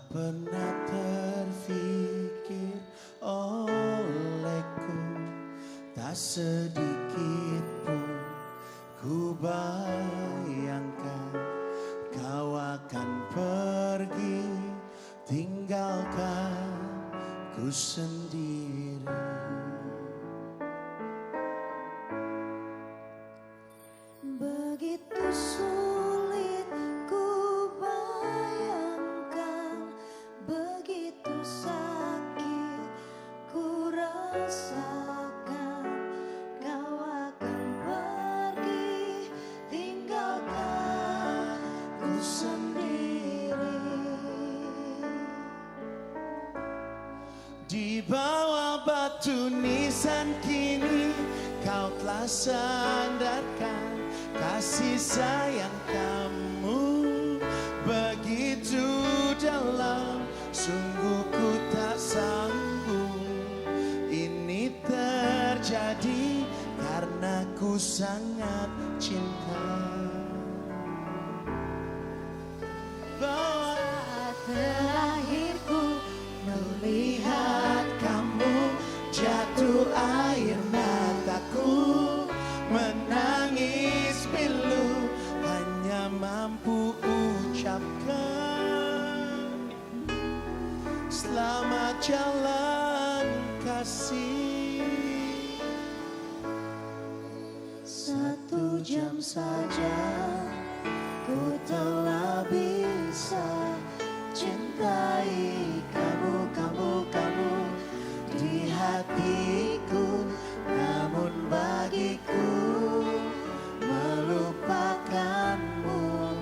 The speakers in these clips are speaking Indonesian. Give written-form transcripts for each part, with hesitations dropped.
pernah terfikir olehku, tak sedikit pun ku bayangkan kau akan pergi, tinggalkan ku sendiri. Begitu sulit ku bayangkan, begitu sakit ku rasakan, kau akan pergi, tinggalkan ku sendiri. Di bawah batu nisan kini kau telah sandarkan, kasih sayang kamu begitu dalam, sungguh ku tak sanggup ini terjadi karena ku sangat cinta. Saat terakhirku melihat kamu, jatuh air mataku, menangis pilu, hanya mampu ucapkan selamat jalan kasih. 1 jam saja ku telah bisa cintai kamu, kamu di hatiku. Namun bagiku melupakanmu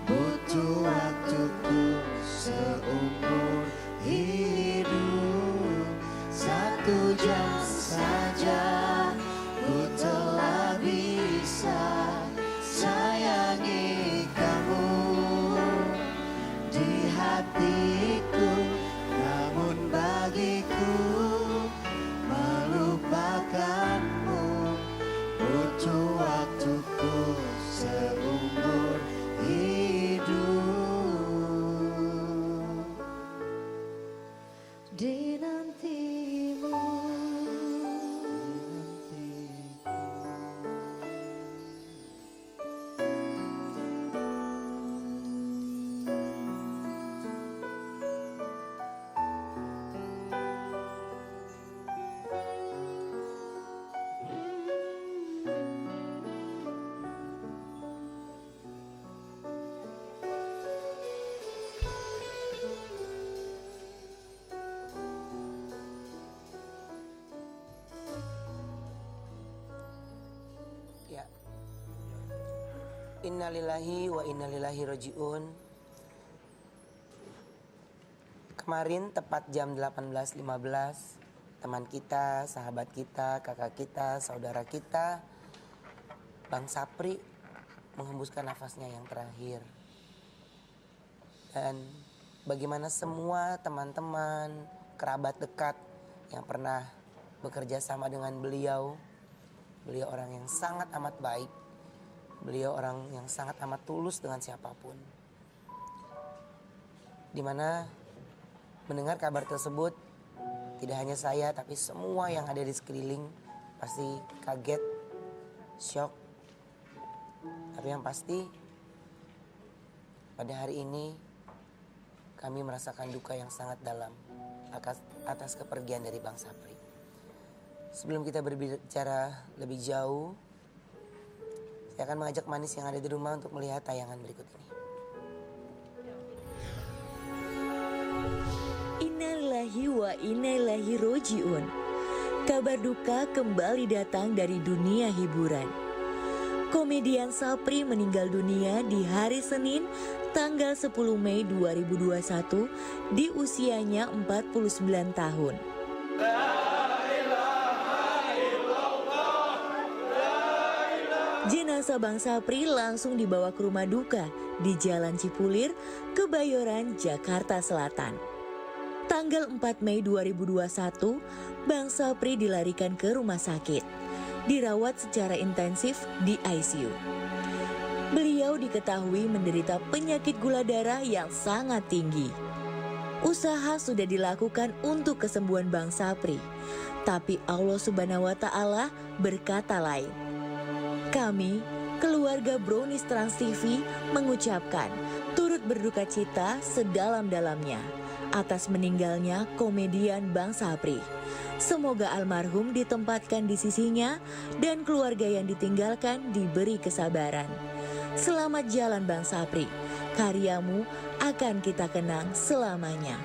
butuh waktuku seumur hidup. 1 jam saja ku telah bisa sayangi kamu di hatiku. Namun bagiku melupakanmu butuh waktuku seumur hidup. Dinantimu. Ya. Innalillahi wa innalillahi roji'un. Kemarin tepat jam 18.15, teman kita, sahabat kita, kakak kita, saudara kita, Bang Sapri menghembuskan nafasnya yang terakhir. Dan bagaimana semua teman-teman, kerabat dekat yang pernah bekerja sama dengan beliau. Beliau orang yang sangat amat baik. Beliau orang yang sangat amat tulus dengan siapapun. Dimana mendengar kabar tersebut, tidak hanya saya tapi semua yang ada di sekeliling pasti kaget, shock. Tapi yang pasti pada hari ini kami merasakan duka yang sangat dalam atas kepergian dari Bang Sapri. Sebelum kita berbicara lebih jauh, saya akan mengajak manis yang ada di rumah untuk melihat tayangan berikut ini. Innalillahi wa innalillahi roji'un. Kabar duka kembali datang dari dunia hiburan. Komedian Sapri meninggal dunia di hari Senin tanggal 10 Mei 2021 di usianya 49 tahun. Jenazah Bang Sapri langsung dibawa ke rumah duka di Jalan Cipulir, Kebayoran, Jakarta Selatan. Tanggal 4 Mei 2021, Bang Sapri dilarikan ke rumah sakit, dirawat secara intensif di ICU. Beliau diketahui menderita penyakit gula darah yang sangat tinggi. Usaha sudah dilakukan untuk kesembuhan Bang Sapri. Tapi Allah Subhanahu wa Ta'ala berkata lain. Kami, keluarga Brownies Trans TV, mengucapkan turut berduka cita sedalam-dalamnya atas meninggalnya komedian Bang Sapri. Semoga almarhum ditempatkan di sisinya dan keluarga yang ditinggalkan diberi kesabaran. Selamat jalan Bang Sapri, karyamu akan kita kenang selamanya.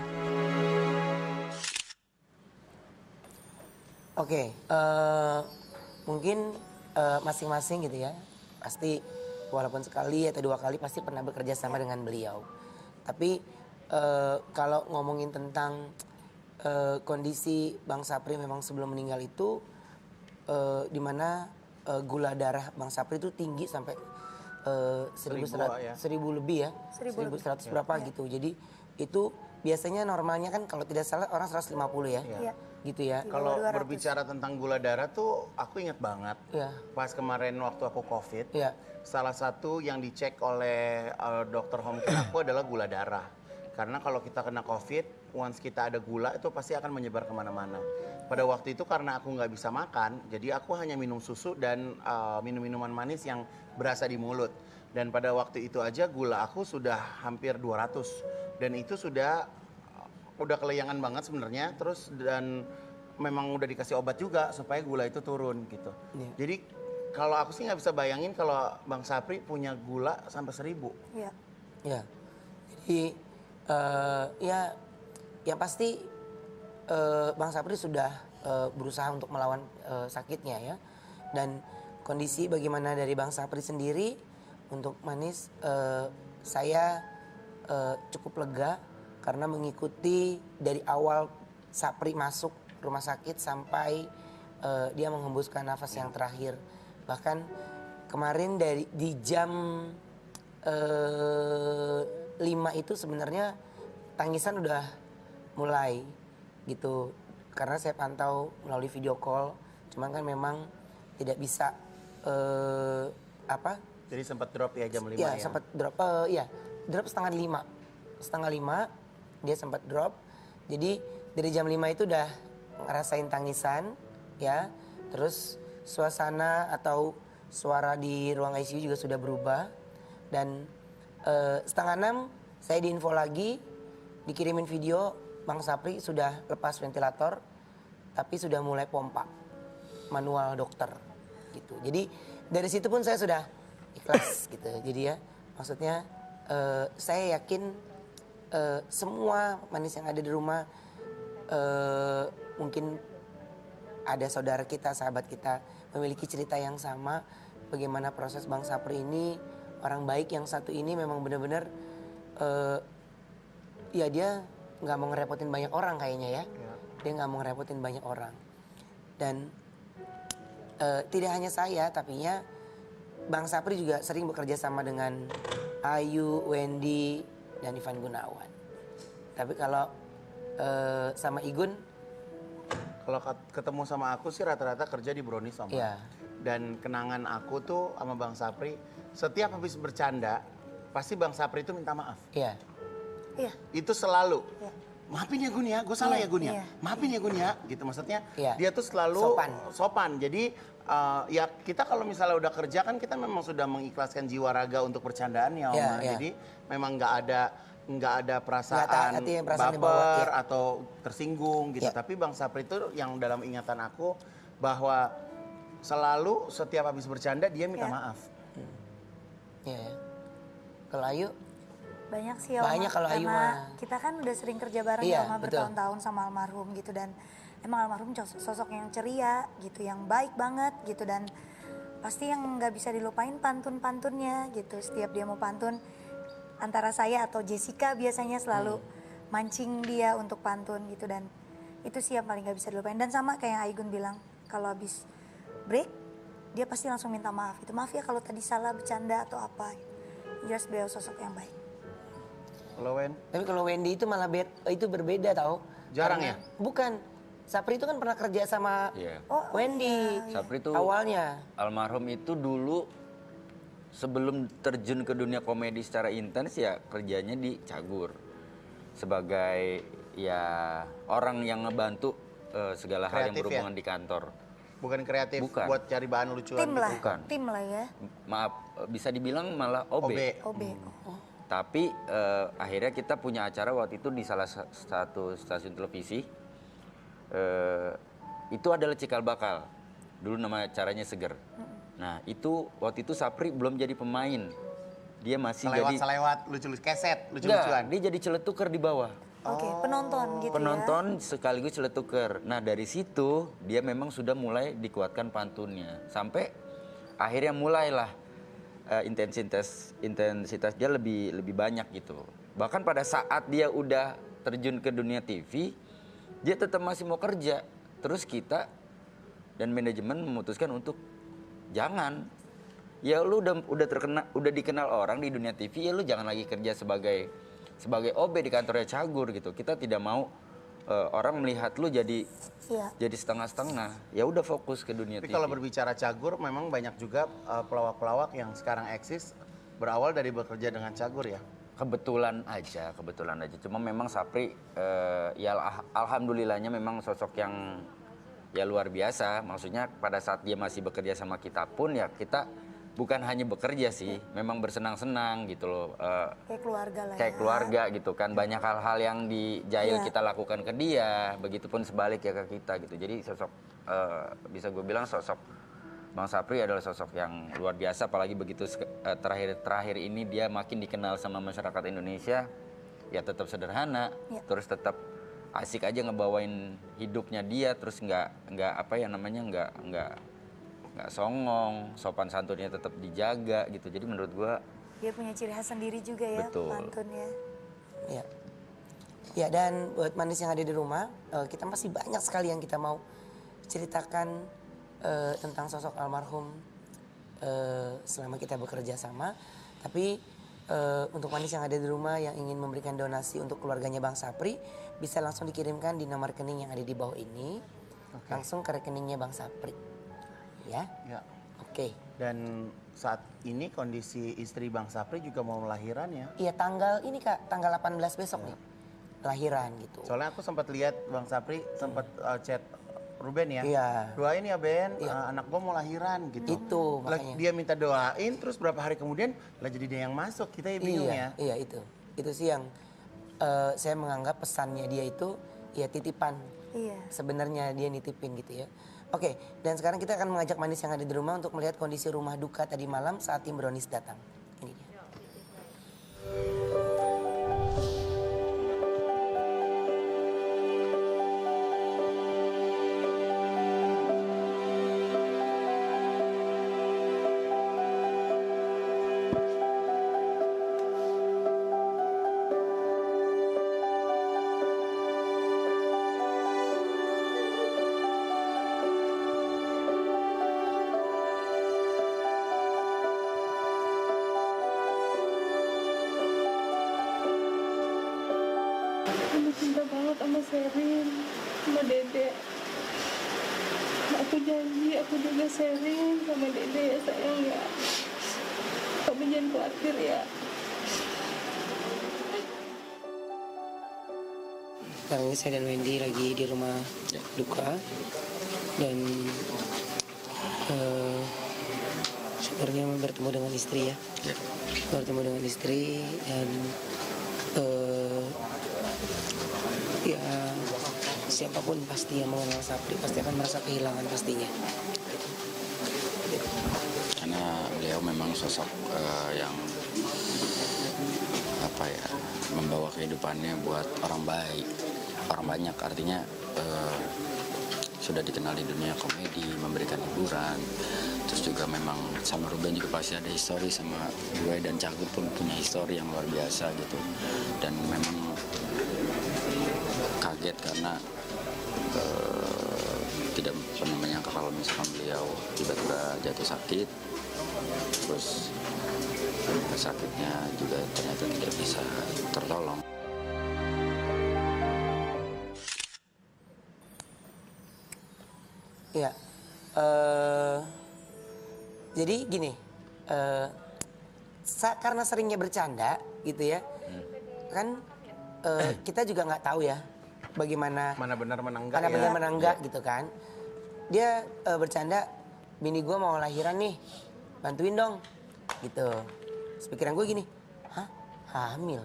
Oke, mungkin masing-masing gitu ya, pasti walaupun sekali atau 2 kali pasti pernah bekerja sama dengan beliau. Tapi kalau ngomongin tentang kondisi Bang Sapri memang sebelum meninggal itu, di mana gula darah Bang Sapri itu tinggi sampai 1.100 lebih ya, 1.100 berapa gitu. Jadi itu biasanya normalnya kan kalau tidak salah orang 150 ya. Iya. Gitu ya. Kalau berbicara tentang gula darah tuh aku ingat banget. Iya. Pas kemarin waktu aku COVID, Iya. salah satu yang dicek oleh dokter home care aku adalah gula darah. Karena kalau kita kena COVID, once kita ada gula itu pasti akan menyebar kemana-mana. Pada waktu itu karena aku nggak bisa makan, jadi aku hanya minum susu dan minum minuman manis yang berasa di mulut. Dan pada waktu itu aja gula aku sudah hampir 200. Dan itu udah kelayangan banget sebenarnya, terus dan memang udah dikasih obat juga supaya gula itu turun gitu. Iya. Jadi kalau aku sih nggak bisa bayangin kalau Bang Sapri punya gula sampai 1.000. Iya. Ya, jadi ya yang pasti Bang Sapri sudah berusaha untuk melawan sakitnya ya. Dan kondisi bagaimana dari Bang Sapri sendiri untuk manis, saya cukup lega karena mengikuti dari awal Sapri masuk rumah sakit sampai dia menghembuskan nafas yang terakhir. Bahkan kemarin di jam 5 itu sebenarnya tangisan udah mulai gitu. Karena saya pantau melalui video call, cuman kan memang tidak bisa Jadi sempat drop ya jam 5 ya? ya? Sempat drop, drop setengah 5. Setengah 5 dia sempat drop. Jadi dari jam 5 itu udah ngerasain tangisan ya. Terus suasana atau suara di ruang ICU juga sudah berubah. Dan setengah 6 saya diinfo lagi, dikirimin video Bang Sapri sudah lepas ventilator, tapi sudah mulai pompa manual dokter gitu. Jadi dari situ pun saya sudah ikhlas gitu. Jadi ya maksudnya saya yakin semua manis yang ada di rumah, mungkin ada saudara kita, sahabat kita memiliki cerita yang sama. Bagaimana proses Bang Sapri ini, orang baik yang satu ini memang benar-benar ya dia nggak mau ngerepotin banyak orang kayaknya ya. Dia nggak mau ngerepotin banyak orang. Dan tidak hanya saya, tapi ya Bang Sapri juga sering bekerja sama dengan Ayu, Wendy, dan Ivan Gunawan. Tapi kalau sama Igun, Kalau ketemu sama aku sih rata-rata kerja di Brownies sama. Iya. Dan kenangan aku tuh sama Bang Sapri, setiap habis bercanda, pasti Bang Sapri itu minta maaf. ya Iya. Itu selalu. Iya. Maafin ya Gun ya, gue salah Iya, ya Gun ya. iya. Maafin ya Gun ya, gitu maksudnya. Iya. Dia tuh selalu Sopan. Jadi ya kita kalau misalnya udah kerja kan kita memang sudah mengikhlaskan jiwa raga untuk bercandaan ya Oma. Iya. Jadi memang nggak ada perasaan artinya perasaan dibawa, baper ya. atau tersinggung gitu. Iya. Tapi Bang Sapri itu yang dalam ingatan aku bahwa selalu setiap habis bercanda dia minta Iya. maaf. Iya. Kalau Ayu, Banyak sih ya Oma, Banyak kalau Ayu karena mah. kita kan udah sering kerja bareng Iya, ya Oma, betul. bertahun-tahun sama almarhum gitu. Dan emang almarhum sosok yang ceria gitu, yang baik banget gitu. Dan pasti yang nggak bisa dilupain pantun-pantunnya gitu. Setiap dia mau pantun, antara saya atau Jessica biasanya selalu mancing dia untuk pantun gitu. Dan itu sih yang paling nggak bisa dilupain. Dan sama kayak yang Aigun bilang, kalau habis break dia pasti langsung minta maaf. Itu maaf ya kalau tadi salah bercanda atau apa. Jelas beliau sosok yang baik. Kalau Wen? tapi kalau Wendy itu malah itu berbeda tau. Jarang Karena- ya? Bukan. Sapri itu kan pernah kerja sama Iya. Oh, Wendy. Sapri itu Awalnya. almarhum itu dulu sebelum terjun ke dunia komedi secara intens ya kerjanya di Cagur sebagai ya orang yang ngebantu segala hal yang Kreatif berhubungan di kantor. Bukan kreatif Bukan. buat cari bahan lucuan Tim lah, gitu. Bukan. tim lah ya. Maaf, bisa dibilang malah OB. OB. OB. Tapi akhirnya kita punya acara waktu itu di salah satu stasiun televisi. Itu adalah Cikal Bakal. Dulu nama acaranya Seger. Nah itu waktu itu Sapri belum jadi pemain. Dia masih jadi... Selewat, lucu-lucu, keset, Enggak, lucu-lucuan. dia jadi celetuker di bawah. Oke, penonton gitu Penonton sekaligus celetuker. Nah dari situ dia memang sudah mulai dikuatkan pantunnya. Sampai akhirnya mulailah intensitas dia lebih banyak gitu. Bahkan pada saat dia udah terjun ke dunia TV, dia tetap masih mau kerja. Terus kita dan manajemen memutuskan untuk jangan. Ya lu udah dikenal orang di dunia TV, ya lu jangan lagi kerja sebagai OB di kantornya Cagur gitu. Kita tidak mau orang melihat lu jadi Iya. jadi setengah-setengah. Ya udah fokus ke dunia Tapi TV. kalau berbicara Cagur, memang banyak juga pelawak-pelawak yang sekarang eksis berawal dari bekerja dengan Cagur ya. Kebetulan aja. Cuma memang Sapri ya alhamdulillahnya memang sosok yang ya luar biasa. Maksudnya pada saat dia masih bekerja sama kita pun ya kita bukan hanya bekerja sih, memang bersenang-senang gitu loh. Kayak keluarga lah Kayak ya. keluarga gitu kan, banyak hal-hal yang di Jail Iya. kita lakukan ke dia, begitupun sebaliknya ke kita gitu. Jadi sosok bisa gue bilang sosok Bang Sapri adalah sosok yang luar biasa, apalagi begitu terakhir ini dia makin dikenal sama masyarakat Indonesia. Ya tetap sederhana, Iya. terus tetap asik aja ngebawain hidupnya dia, terus nggak apa ya namanya nggak songong, sopan santunnya tetap dijaga gitu. Jadi menurut gue Dia punya ciri khas sendiri juga ya, Betul. pantunnya. Ya. Ya, dan buat manis yang ada di rumah, kita masih banyak sekali yang kita mau ceritakan tentang sosok almarhum selama kita bekerja sama. Tapi untuk manis yang ada di rumah yang ingin memberikan donasi untuk keluarganya Bang Sapri, bisa langsung dikirimkan di nomor rekening yang ada di bawah ini. Langsung ke rekeningnya Bang Sapri. Ya. Ya. Oke. Dan saat ini kondisi istri Bang Sapri juga mau lahiran ya. Iya, tanggal ini Kak, tanggal 18 besok nih. Lahiran gitu. Soalnya aku sempat lihat Bang Sapri sempat chat Ruben ya. Iya. Doain ya Ben, Iya. anak gue mau lahiran gitu. Itu Lah, makanya. dia minta doain, terus berapa hari kemudian lah jadi dia yang masuk. Kita bingung ya. Iya, itu. Itu sih yang saya menganggap pesannya dia itu ya titipan. Iya. Sebenarnya dia nitipin gitu ya. Oke, dan sekarang kita akan mengajak manis yang ada di rumah untuk melihat kondisi rumah duka tadi malam saat tim Brownies datang. Ini dia. Aku cinta banget sama Sherin, sama Dede. Aku janji aku juga Sherin sama Dede ya sayang ya. Kamu jangan khawatir ya. Sekarang ini saya dan Wendy lagi di rumah duka. Dan syukurnya bertemu dengan istri ya. Bertemu dengan istri dan ya siapapun pasti yang mengenal Sapri pasti akan merasa kehilangan pastinya. Karena beliau memang sosok yang apa ya, membawa kehidupannya buat orang baik, orang banyak, artinya sudah dikenal di dunia komedi, memberikan hiburan. Terus juga memang sama Ruben juga pasti ada histori, sama gue dan Cagur pun punya histori yang luar biasa gitu. Dan memang kaget karena tidak pernah menyangka kalau misalkan beliau tiba-tiba jatuh sakit, terus sakitnya juga ternyata tidak bisa tertolong. Iya. Jadi gini, karena seringnya bercanda gitu ya, kan kita juga nggak tahu ya bagaimana Mana benar mana enggak mana ya. benar mana enggak gitu kan. Dia bercanda, bini gue mau lahiran nih, bantuin dong gitu. Terus pikiran gue gini, hah, hamil?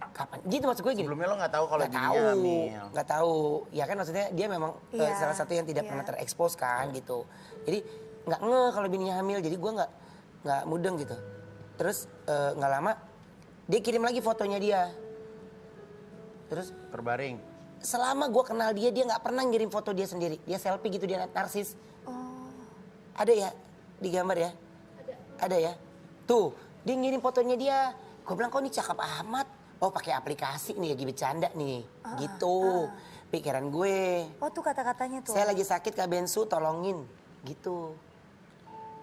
Kapan? Gitu maksud gue gini. Sebelumnya lo nggak tahu kalau Nggak bininya tahu, hamil. nggak tahu. Ya kan maksudnya dia memang Iya, salah satu yang tidak iya. pernah terekspos kan gitu. Jadi nggak ngeh kalau bininya hamil. Jadi gue nggak mudeng gitu. Terus nggak lama dia kirim lagi fotonya dia. Terus Terbaring. selama gue kenal dia nggak pernah ngirim foto dia sendiri. Dia selfie gitu, dia narsis. Ada ya di gambar ya? Ada ya? Tuh, dia ngirim fotonya dia. Gue bilang, kok ini cakep amat. Oh, pakai aplikasi nih, lagi bercanda nih. Gitu. Pikiran gue. Oh tuh kata-katanya tuh. Saya lagi sakit Kak Bensu, tolongin. Gitu.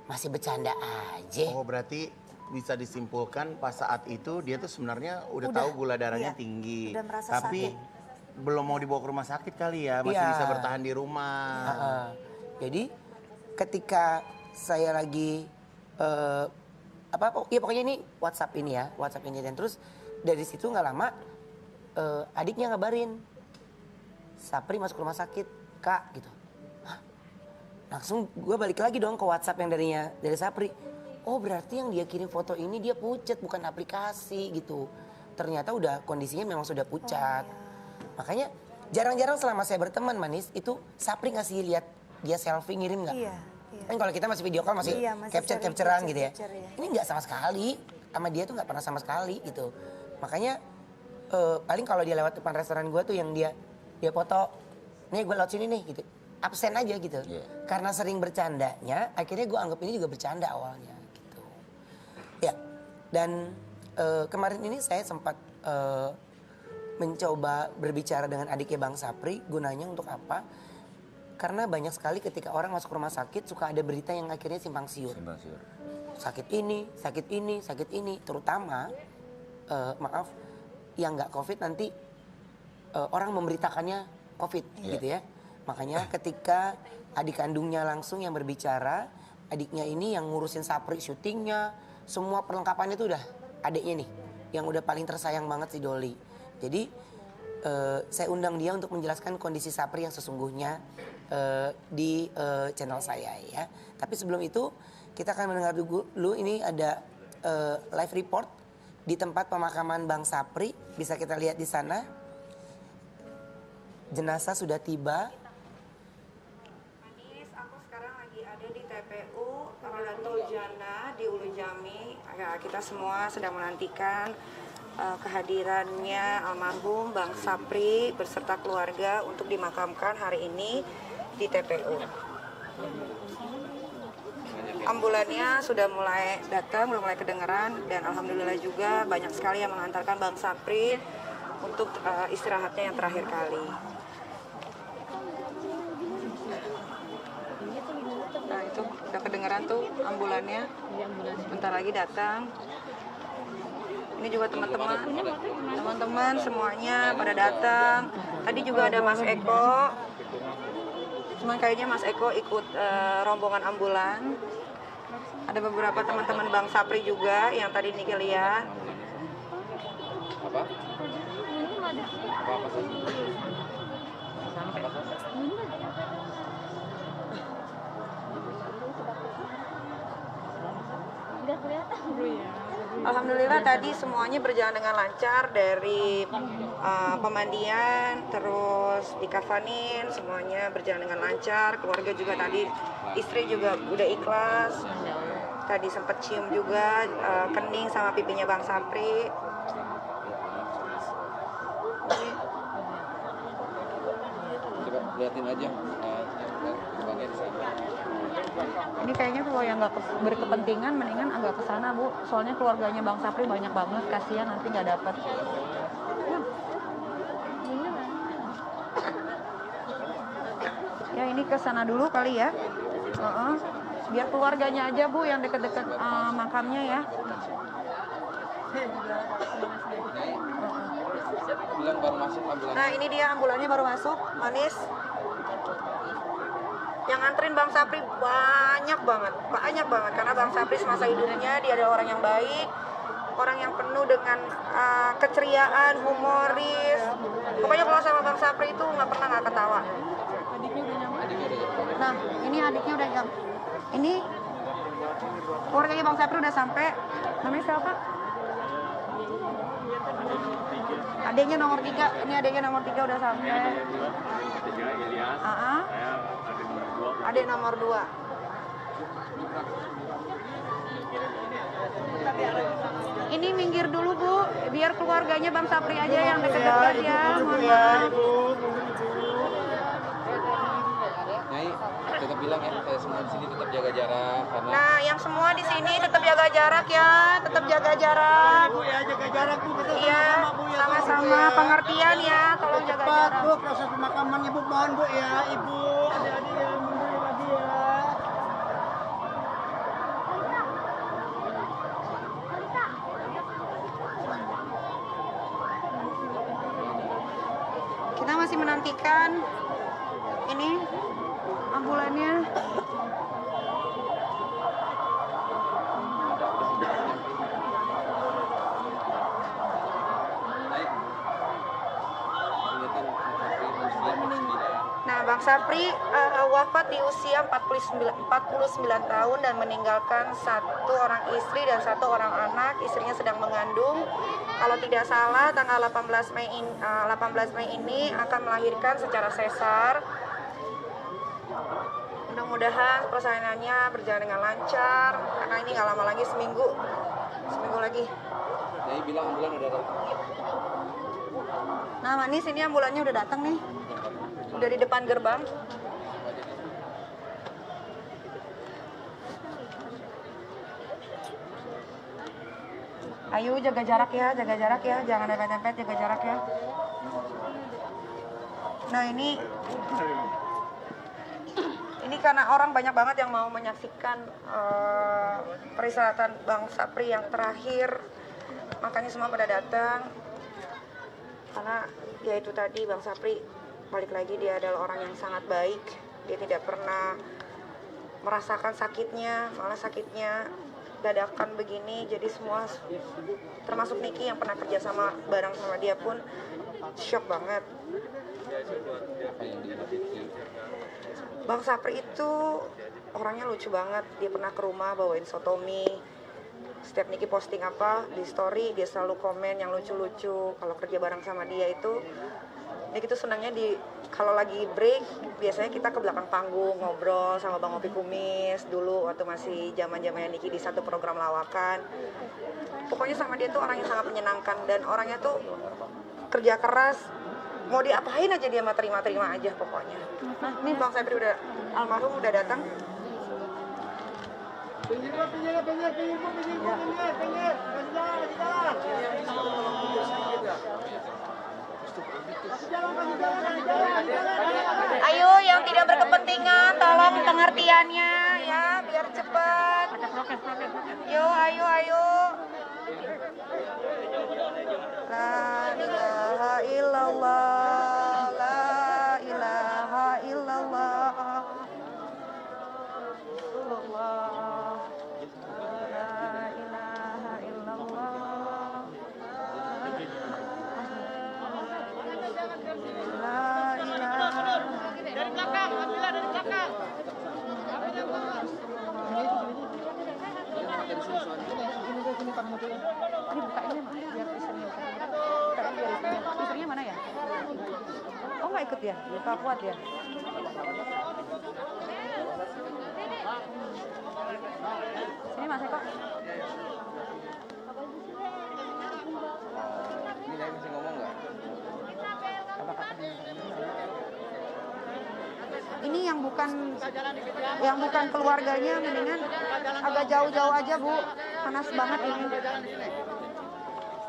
Masih bercanda aja. Oh, berarti bisa disimpulkan pas saat itu dia tuh sebenarnya udah tahu gula darahnya iya. tinggi. Udah merasa Tapi sakit. belum mau dibawa ke rumah sakit kali ya, masih Iya. bisa bertahan di rumah. Jadi ketika saya lagi ya pokoknya ini WhatsApp ini ya, WhatsApp ini, dan terus dari situ nggak lama adiknya ngabarin, Sapri masuk rumah sakit Kak gitu. Hah? Langsung gue balik lagi dong ke WhatsApp yang dari Sapri. Oh berarti yang dia kirim foto ini dia pucat, bukan aplikasi gitu. Ternyata udah kondisinya memang sudah pucat. Makanya jarang-jarang selama saya berteman Manis itu Sapri ngasih lihat dia selfie ngirim nggak? Iya. Kan kalau kita masih video call masih Iya, masih capture-capturean sering gitu ya. capture, ya. Ini nggak sama sekali, sama dia tuh nggak pernah sama sekali gitu. Makanya paling kalau dia lewat depan restoran gue tuh yang dia foto, nih gue lewat sini nih gitu, absen aja gitu. Iya. Karena sering bercandanya, akhirnya gue anggap ini juga bercanda awalnya gitu. Ya, dan kemarin ini saya sempat mencoba berbicara dengan adiknya Bang Sapri, gunanya untuk apa? Karena banyak sekali ketika orang masuk rumah sakit suka ada berita yang akhirnya simpang siur. Simpang siur. Sakit ini, sakit ini, sakit ini. Terutama, maaf, yang nggak COVID nanti orang memberitakannya COVID gitu ya. Makanya ketika adik kandungnya langsung yang berbicara, adiknya ini yang ngurusin Sapri syutingnya, semua perlengkapannya itu udah adiknya nih. Yang udah paling tersayang banget si Doli. Jadi saya undang dia untuk menjelaskan kondisi Sapri yang sesungguhnya di channel saya ya. Tapi sebelum itu kita akan mendengar dulu ini ada live report di tempat pemakaman Bang Sapri. Bisa kita lihat di sana. Jenazah sudah tiba. Manis, aku sekarang lagi ada di TPU Radatul Jannah di Ulu Jami. Ya, kita semua sedang menantikan kehadirannya almarhum Bang Sapri beserta keluarga untuk dimakamkan hari ini di TPU. Ambulannya sudah mulai datang, sudah mulai kedengeran, dan alhamdulillah juga banyak sekali yang mengantarkan Bang Sapri untuk istirahatnya yang terakhir kali. Nah itu udah kedengeran tuh ambulannya, bentar lagi datang. Ini juga teman-teman semuanya pada datang. Tadi juga ada Mas Eko. Cuman kayaknya Mas Eko ikut rombongan ambulan. Ada beberapa teman-teman Bang Sapri juga yang tadi Niki lihat. Alhamdulillah tadi semuanya berjalan dengan lancar, dari pemandian, terus dikafanin, semuanya berjalan dengan lancar. Keluarga juga tadi, istri juga udah ikhlas. Tadi sempat cium juga kening sama pipinya Bang Sapri. Coba liatin aja bagian sana. Ini kayaknya kalau yang nggak berkepentingan mendingan agak ke sana, Bu. Soalnya keluarganya Bang Sapri banyak banget, kasihan nanti nggak dapat. Ya ini ke sana dulu kali ya. Biar keluarganya aja, Bu, yang deket-deket makamnya ya. Bilang baru masuk ambulan. Nah ini dia ambulannya baru masuk, Manis. Yang nganterin Bang Sapri banyak banget karena Bang Sapri semasa hidupnya dia adalah orang yang baik, orang yang penuh dengan keceriaan, humoris. Pokoknya kalau sama Bang Sapri itu nggak pernah nggak ketawa. Nah, ini adiknya udah jam. Ini keluarganya Bang Sapri udah sampai. Namanya siapa? Adiknya nomor 3. Ini adiknya nomor 3 udah sampai. Adik nomor 2. Ini minggir dulu Bu, biar keluarganya Bang Sapri aja yang deket-deket ya. Mohon maaf. Nyai, tetap bilang ya, semua di sini tetap jaga jarak karena. Nah, yang semua di sini tetap jaga jarak ya, tetap jaga jarak. Bu ya, jaga jarak Bu. Kita Iya, sama-sama Bu ya. sama-sama pengertian ya, tolong jaga Cepat jarak. Bu, proses pemakaman Ibu mohon Bu ya, Ibu. Adik-adik ya, mundur lagi ya. Kita masih menantikan ini ambulannya. Nah, Bang Sapri wafat di usia 49 tahun dan meninggalkan 1 orang istri dan 1 orang anak. Istrinya sedang mengandung. Kalau tidak salah, tanggal 18 Mei ini akan melahirkan secara sesar. Mudah-mudahan persalinannya berjalan dengan lancar. Karena ini nggak lama lagi, seminggu lagi. Nyai bilang ambulan udah datang. Nah, Manis, ini ambulannya udah datang nih. Udah di depan gerbang. Ayo jaga jarak ya, jangan dempet-dempet, jaga jarak ya. Nah, ini karena orang banyak banget yang mau menyaksikan peristirahatan Bang Sapri yang terakhir, makanya semua pada datang. Karena ya itu tadi, Bang Sapri balik lagi, dia adalah orang yang sangat baik. Dia tidak pernah merasakan sakitnya, malah sakitnya dadakan begini. Jadi semua, termasuk Niki yang pernah kerja sama bareng sama dia pun shock banget. Bang Sapri itu orangnya lucu banget. Dia pernah ke rumah bawain sotomi. Setiap Niki posting apa di story, dia selalu komen yang lucu-lucu. Kalau kerja bareng sama dia itu, Niki tuh senangnya kalau lagi break, biasanya kita ke belakang panggung ngobrol sama Bang Opi Kumis dulu waktu masih zaman-zamannya Niki di satu program lawakan. Pokoknya sama dia tuh orang yang sangat menyenangkan dan orangnya tuh kerja keras. Mau diapain aja dia mah terima-terima aja pokoknya. Nah, ini Bang Sapri almarhum udah datang. Ayo yang tidak berkepentingan tolong pengertiannya ya biar cepat. Yo ayo. La ilaha illallah, la ilaha illallah. Rasulullah. La ilaha illallah. La ilaha. Dari belakang, ambillah dari belakang. Ini bukainnya biar istrinya. Istrinya mana ya? Oh nggak ikut ya? Lupa kuat ya? Sini Mas Eko. Ini Nyai masih ngomong nggak? Ini yang bukan keluarganya, mendingan agak jauh-jauh aja Bu, panas banget ini.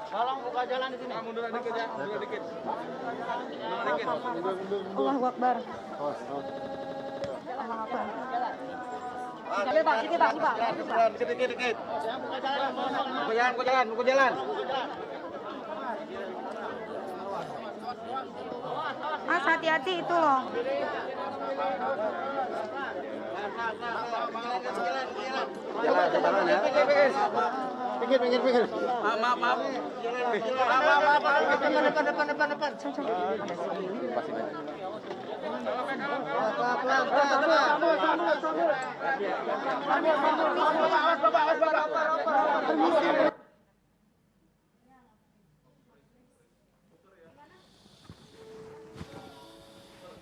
Tolong buka jalan di sini. Mundur dikit ya, mundur dikit. Allahu Akbar. Allahu Akbar. Dikit. Buka jalan. Mas hati-hati itu loh. Jalan ya. Pinggir. Maaf. Depan.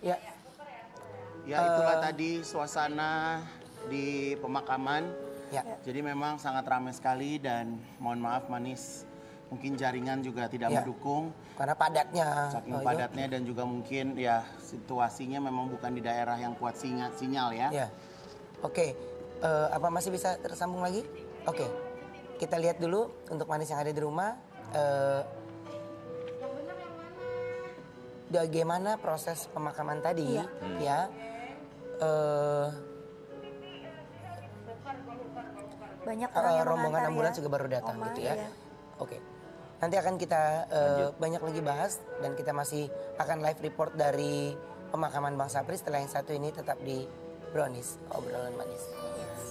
Ya. Ya itulah tadi suasana di pemakaman. Ya. Jadi memang sangat ramai sekali dan mohon maaf Manis, mungkin jaringan juga tidak Ya. mendukung. Karena padatnya. Saking padatnya dan juga mungkin ya situasinya memang bukan di daerah yang kuat sinyal ya. Ya. Oke. Apa masih bisa tersambung lagi? Oke. Kita lihat dulu untuk Manis yang ada di rumah. Bagaimana proses pemakaman tadi? Ya. Banyak orang yang Rombongan mengantar ambulans ya. juga baru datang Oma, gitu ya. iya. Oke. Nanti akan kita banyak lagi bahas dan kita masih akan live report dari pemakaman Bang Sapri setelah yang satu ini tetap di Brownies, obrolan manis. Yes.